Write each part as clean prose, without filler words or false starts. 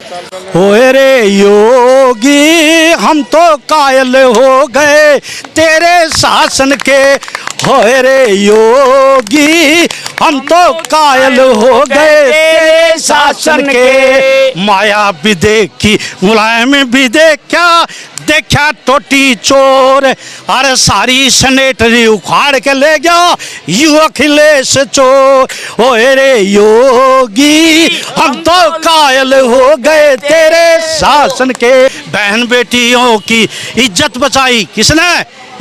ओए रे योगी हम तो कायल हो गए तेरे शासन के। होए रे योगी हम तो कायल हो गए तेरे शासन के। माया भी देखी मुलायम भी देखा देखा टोटी चोर। अरे सारी सनेटरी उखाड़ के ले गया यू अखिलेश चोर। ओए रे योगी हम तो कायल हो गए तेरे शासन के। बहन बेटियों की इज्जत बचाई किसने?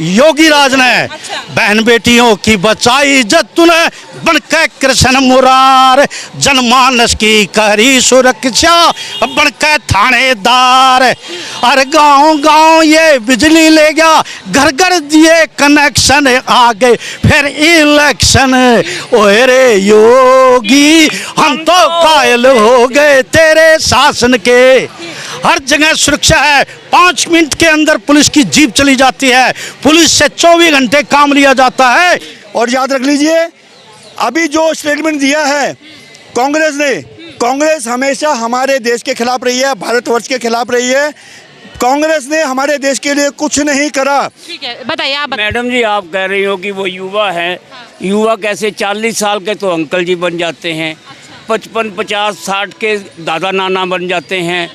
योगी राज ने। बहन बेटियों की बचाई इज्जत तूने बनके कृष्ण मुरार। जनमानस की करी सुरक्षा बनके थानेदार। अरे गांव गांव ये बिजली ले गया घर घर दिए कनेक्शन आ गए फिर इलेक्शन। ओए रे योगी हम तो कायल हो गए तेरे शासन के। हर जगह सुरक्षा है। 5 मिनट के अंदर पुलिस की जीप चली जाती है। पुलिस से 24 घंटे काम लिया जाता है। और याद रख लीजिए अभी जो स्टेटमेंट दिया है कांग्रेस ने, कांग्रेस हमेशा हमारे देश के खिलाफ रही है, भारतवर्ष के खिलाफ रही है। कांग्रेस ने हमारे देश के लिए कुछ नहीं करा। ठीक है, बताइए आप। मैडम जी आप कह रही हो कि वो युवा है। युवा कैसे 40 साल के तो अंकल जी बन जाते हैं, 55, 50, 60 के दादा नाना बन जाते हैं।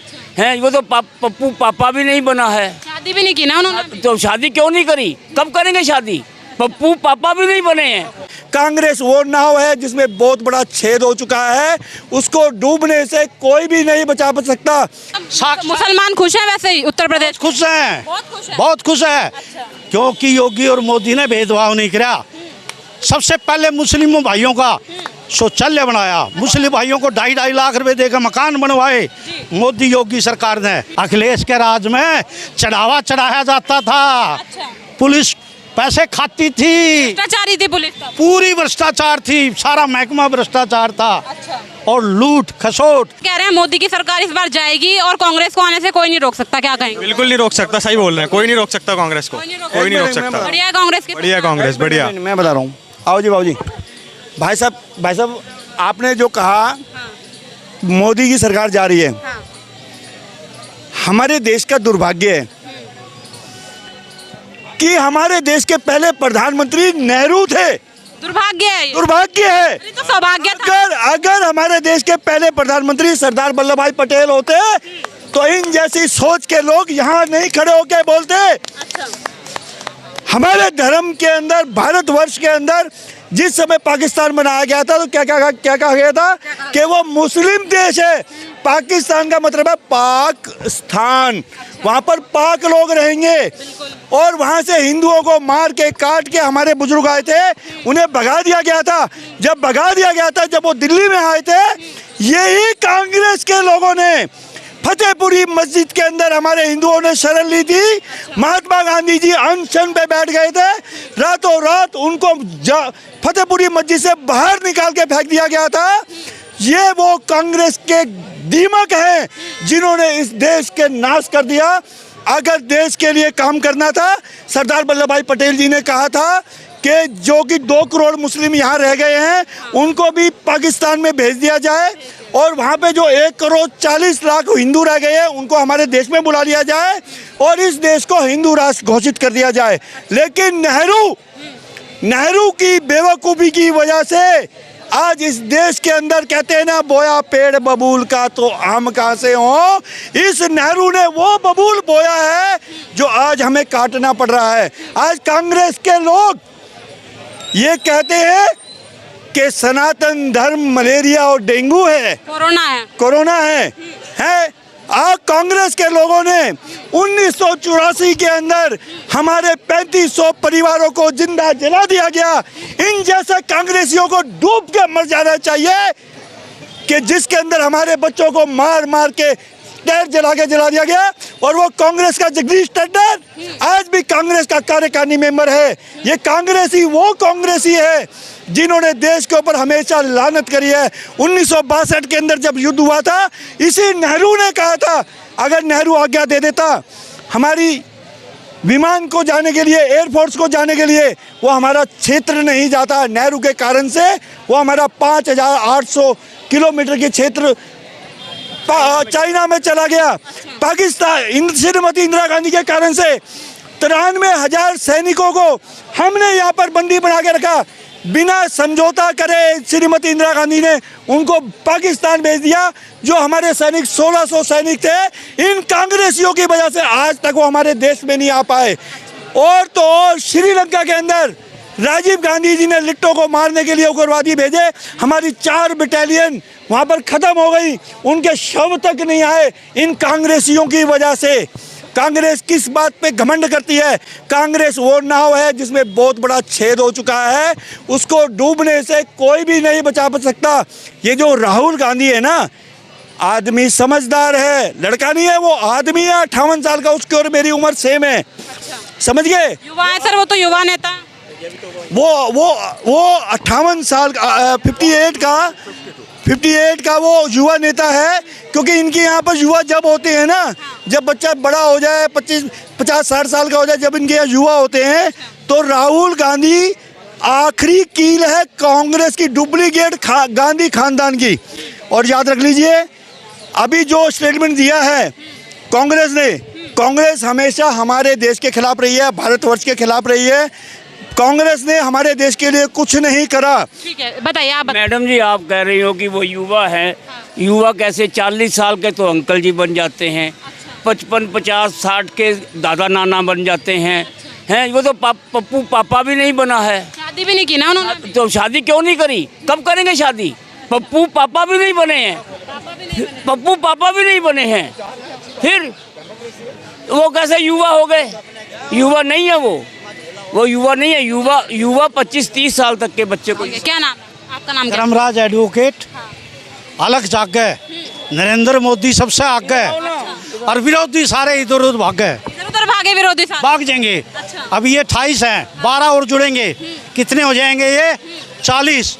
वो तो पप्पू पापा भी नहीं बना है। शादी भी नहीं की ना उन्होंने। तो शादी क्यों नहीं करी? कब करेंगे शादी? पप्पू पापा भी नहीं बने हैं। कांग्रेस वो नाव है जिसमें बहुत बड़ा छेद हो चुका है, उसको डूबने से कोई भी नहीं बचा सकता। मुसलमान खुश हैं वैसे ही उत्तर प्रदेश? खुश हैं, बहुत खुश है। अच्छा। क्योंकि योगी और मोदी ने भेदभाव नहीं किया। सबसे पहले मुस्लिम भाइयों का शौचालय बनाया, मुस्लिम भाइयों को 2.5 लाख रुपए देकर मकान बनवाए मोदी योगी सरकार ने। अखिलेश के राज में चढ़ावा चढ़ाया जाता था। पुलिस पैसे खाती थी, भ्रष्टाचारी थी पुलिस, पूरी भ्रष्टाचार थी, सारा महकमा भ्रष्टाचार था। और लूट खसोट। कह रहे हैं मोदी की सरकार इस बार जाएगी और कांग्रेस को आने से कोई नहीं रोक सकता, क्या कहेंगे? बिल्कुल नहीं रोक सकता, सही बोल रहे हैं। कोई नहीं रोक सकता कांग्रेस को, कोई नहीं रोक सकता। बढ़िया है कांग्रेस की। बढ़िया कांग्रेस, बढ़िया। मैं बता रहा हूँ, आओ जी बाबू जी। भाई साहब आपने जो कहा मोदी की सरकार जा रही है, हमारे देश का दुर्भाग्य है कि हमारे देश के पहले प्रधानमंत्री नेहरू थे। दुर्भाग्य है ये। दुर्भाग्य है। तो सौभाग्य था। अगर हमारे देश के पहले प्रधानमंत्री सरदार वल्लभ भाई पटेल होते तो इन जैसी सोच के लोग यहाँ नहीं खड़े होके बोलते। हमारे धर्म के अंदर, भारतवर्ष के अंदर जिस समय पाकिस्तान बनाया गया था तो क्या कहा गया था कि वो मुस्लिम देश है। पाकिस्तान का मतलब है पाक स्थान, वहाँ पर पाक लोग रहेंगे। और वहाँ से हिंदुओं को मार के काट के हमारे बुजुर्ग आए थे, उन्हें भगा दिया गया था। जब भगा दिया गया था, जब वो दिल्ली में आए थे, यही कांग्रेस के लोगों ने फतेहपुरी मस्जिद के अंदर हमारे हिंदुओं ने शरण ली थी। महात्मा गांधी जी अनशन पे बैठ गए थे, रातों रात उनको फतेहपुरी मस्जिद से बाहर निकाल के फेंक दिया गया था। ये वो कांग्रेस के दीमक हैं जिन्होंने इस देश के नाश कर दिया। अगर देश के लिए काम करना था, सरदार वल्लभ भाई पटेल जी ने कहा था कि जो कि 2 करोड़ मुस्लिम यहाँ रह गए हैं उनको भी पाकिस्तान में भेज दिया जाए, और वहाँ पे जो 1 करोड़ 40 लाख हिंदू रह गए हैं उनको हमारे देश में बुला लिया जाए और इस देश को हिंदू राष्ट्र घोषित कर दिया जाए। लेकिन नेहरू की बेवकूफ़ी की वजह से आज इस देश के अंदर कहते हैं ना, बोया पेड़ बबूल का तो आम कहाँ से हो। इस नेहरू ने वो बबूल बोया है जो आज हमें काटना पड़ रहा है। आज कांग्रेस के लोग ये कहते हैं कि सनातन धर्म मलेरिया और डेंगू है, कोरोना है। आज कांग्रेस के लोगों ने 1984 के अंदर हमारे 3500 परिवारों को जिंदा जला दिया गया। इन जैसे कांग्रेसियों को डूब के मर जाना चाहिए कि जिसके अंदर हमारे बच्चों को मार मार के टायर जला दिया गया। और वो कांग्रेस का जगदीश टंडन आज भी कांग्रेस का कार्यकारिणी मेंबर है। ये कांग्रेसी वो कांग्रेसी है जिन्होंने देश के ऊपर हमेशा लानत करी है। 1962 के अंदर जब युद्ध हुआ था, इसी नेहरू ने कहा था अगर नेहरू आज्ञा दे देता हमारी विमान को जाने के लिए, एयरफोर्स को जाने के लिए, वो हमारा क्षेत्र नहीं जाता। नेहरू के कारण से वो हमारा 5800 किलोमीटर के क्षेत्र चाइना में चला गया। पाकिस्तान श्रीमती इंदिरा गांधी के कारण से 93,000 सैनिकों को हमने यहाँ पर बंदी बना के रखा। बिना समझौता करे श्रीमती इंदिरा गांधी ने उनको पाकिस्तान भेज दिया। जो हमारे सैनिक 1600 सैनिक थे, इन कांग्रेसियों की वजह से आज तक वो हमारे देश में नहीं आ पाए। और तो और श्रीलंका के अंदर राजीव गांधी जी ने लिट्टो को मारने के लिए उग्रवादी भेजे। हमारी 4 बटालियन वहाँ पर ख़त्म हो गई, उनके शव तक नहीं आए इन कांग्रेसियों की वजह से। कांग्रेस किस बात पे घमंड करती है? कांग्रेस वो नाव है जिसमें बहुत बड़ा छेद हो चुका है, उसको डूबने से कोई भी नहीं बचा सकता। ये जो राहुल गांधी है ना, आदमी समझदार है, लड़का नहीं है, वो आदमी है 58 साल का, उसकी और मेरी उम्र सेम है। समझ गए? युवा है सर, वो तो युवा नेता है। वो 58 साल का 58 का वो युवा नेता है। क्योंकि इनके यहाँ पर युवा जब होते हैं ना, जब बच्चा बड़ा हो जाए 50-60 साल का हो जाए, जब इनके यहाँ युवा होते हैं, तो राहुल गांधी आखिरी कील है कांग्रेस की, डुप्लीकेट गांधी खानदान की। और याद रख लीजिए, अभी जो स्टेटमेंट दिया है कांग्रेस ने, कांग्रेस हमेशा हमारे देश के खिलाफ रही है, भारतवर्ष के खिलाफ रही है। कांग्रेस ने हमारे देश के लिए कुछ नहीं करा। ठीक है, बताइए आप। मैडम जी, आप कह रही हो कि वो युवा है, युवा कैसे 40 साल के तो अंकल जी बन जाते हैं, 55, 50, 60 के दादा नाना बन जाते हैं। हैं, वो तो पप्पू पापा भी नहीं बना है, शादी भी नहीं की ना उन्होंने। तो शादी क्यों नहीं करी? कब करेंगे शादी? पप्पू पापा भी नहीं बने हैं, पप्पू पापा भी नहीं बने हैं, फिर वो कैसे युवा हो गए? युवा नहीं है वो युवा नहीं है। युवा 25-30 साल तक के बच्चे को। क्या नाम है आपका? नाम क्या? धर्मराज एडवोकेट। अलग जाग गए, नरेंद्र मोदी सबसे आगे, और विरोधी सारे इधर उधर भाग गए। इधर उधर भागे विरोधी सारे। भाग जाएंगे। अभी ये 28 हैं, 12 और जुड़ेंगे, कितने हो जाएंगे ये? 40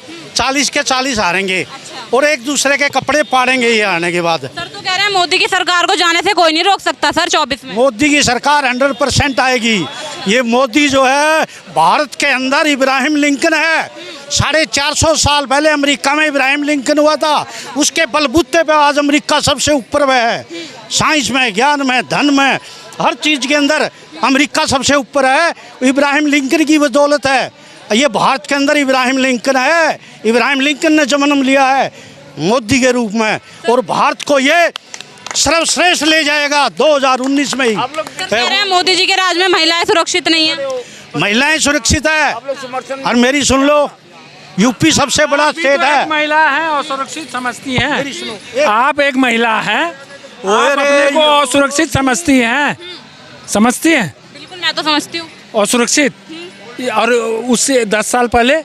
के 40 हारेंगे, और एक दूसरे के कपड़े पाड़ेंगे ये आने के बाद। सर तो कह रहे हैं मोदी की सरकार को जाने से कोई नहीं रोक सकता सर 24 में। मोदी की सरकार 100% आएगी। ये मोदी जो है, भारत के अंदर इब्राहिम लिंकन है। 450 साल पहले अमेरिका में इब्राहिम लिंकन हुआ था, उसके बलबूते पे आज अमेरिका सबसे ऊपर में है। साइंस में, ज्ञान में, धन में, हर चीज़ के अंदर अमेरिका सबसे ऊपर है। इब्राहिम लिंकन की बदौलत है। ये भारत के अंदर इब्राहिम लिंकन है। इब्राहिम लिंकन ने जन्म लिया है मोदी के रूप में, और भारत को ये सर्वश्रेष्ठ ले जाएगा 2019 में ही। कह रहे हैं मोदी जी के राज में महिलाएं सुरक्षित नहीं है। महिलाएं सुरक्षित है, और मेरी सुन लो, यूपी सबसे बड़ा स्टेट है। महिला है और सुरक्षित समझती हैं। आप एक महिला हैं, आप अपने को असुरक्षित समझती हैं? समझती हैं? बिल्कुल, मैं तो समझती हूँ। और सुरक्षित, और उससे 10 साल पहले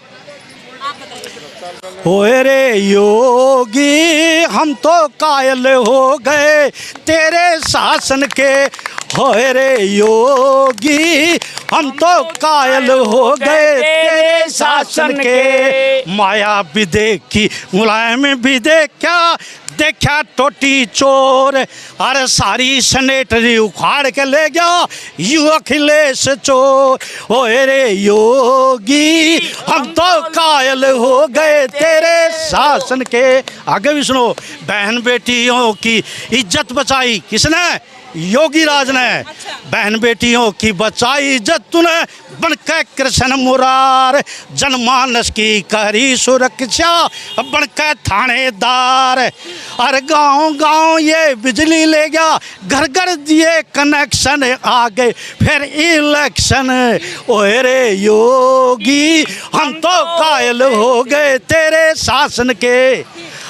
होए रे योगी, हम तो कायल हो गए तेरे शासन के। होए रे योगी, हम तो कायल हो गए तेरे शासन के। माया भी देखी, मुलायम भी देखा, देखा टोटी चोर, अरे सारी सनेटरी उखाड़ के ले गया यू अखिलेश चोर। ओए रे योगी, हम तो कायल हो गए तेरे शासन के। आगे भी सुनो, बहन बेटियों की इज्जत बचाई किसने? योगी राज ने। बहन बेटियों की बचाई इज्जत तूने, बनकर कृष्ण मुरार। जनमानस की करी सुरक्षा, बनकर थानेदार। अरे गांव गांव ये बिजली ले गया, घर घर दिए कनेक्शन, आ गए फिर इलेक्शन। ओए रे योगी, हम तो कायल हो गए तेरे शासन के।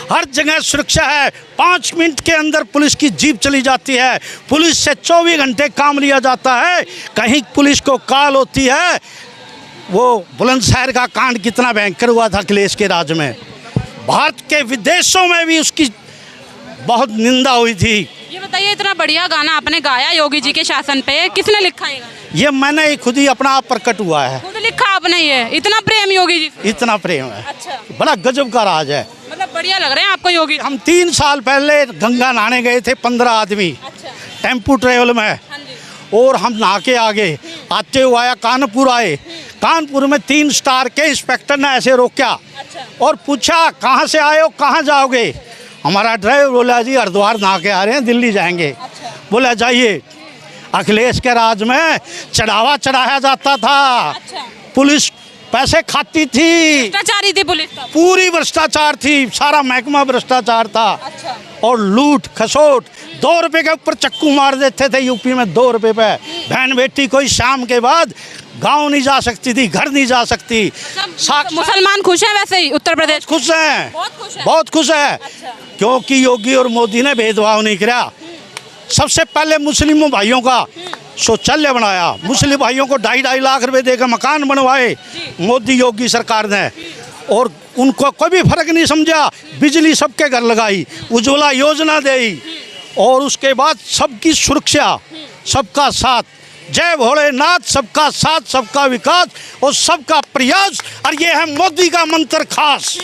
हर जगह सुरक्षा है। 5 मिनट के अंदर पुलिस की जीप चली जाती है, पुलिस से 24 घंटे काम लिया जाता है। कहीं पुलिस को कॉल होती है। वो बुलंदशहर का कांड कितना भयंकर हुआ था अखिलेश के राज में, भारत के विदेशों में भी उसकी बहुत निंदा हुई थी। ये बताइए, इतना बढ़िया गाना आपने गाया योगी जी के शासन पे, किसने लिखा ये गाना? ये मैंने खुद ही अपना आप प्रकट हुआ है। खुद लिखा आपने? ये इतना प्रेम योगी जी से? इतना प्रेम है। अच्छा, बड़ा गजब का राज है। मतलब बढ़िया लग रहे हैं आपको योगी। हम 3 साल पहले गंगा नहाने गए थे, 15 आदमी टेम्पू ट्रेवल में, और हम नहा के आगे आते हुए आया कानपुर आए। कानपुर में 3 स्टार के इंस्पेक्टर ने ऐसे रोका और पूछा, कहाँ से आए हो, कहाँ जाओगे? हमारा ड्राइवर बोला जी हरिद्वार नहा के आ रहे हैं, दिल्ली जाएंगे। बोला जाइए। अखिलेश के राज में चढ़ावा चढ़ाया जाता था, पुलिस पैसे खाती थी, भ्रष्टाचारी थी पुलिस तब। पूरी भ्रष्टाचार थी, सारा महकमा भ्रष्टाचार था। और लूट खसोट, 2 रुपए के ऊपर चक्कू मार देते थे यूपी में, 2 रुपए पे। बहन बेटी कोई शाम के बाद गांव नहीं जा सकती थी, घर नहीं जा सकती। मुसलमान खुश हैं वैसे ही उत्तर प्रदेश? खुश हैं, बहुत खुश हैं। बहुत खुश है। क्योंकि योगी और मोदी ने भेदभाव नहीं किया। सबसे पहले मुस्लिम भाइयों का शौचालय बनाया, मुस्लिम भाइयों को 2.5 लाख रुपए देकर मकान बनवाए मोदी योगी सरकार ने, और उनको कोई भी फर्क नहीं समझा। बिजली सबके घर लगाई, उज्ज्वला योजना दी, और उसके बाद सबकी सुरक्षा, सबका साथ। जय भोलेनाथ, सबका साथ, सबका विकास और सबका प्रयास, और ये है मोदी का मंत्र खास।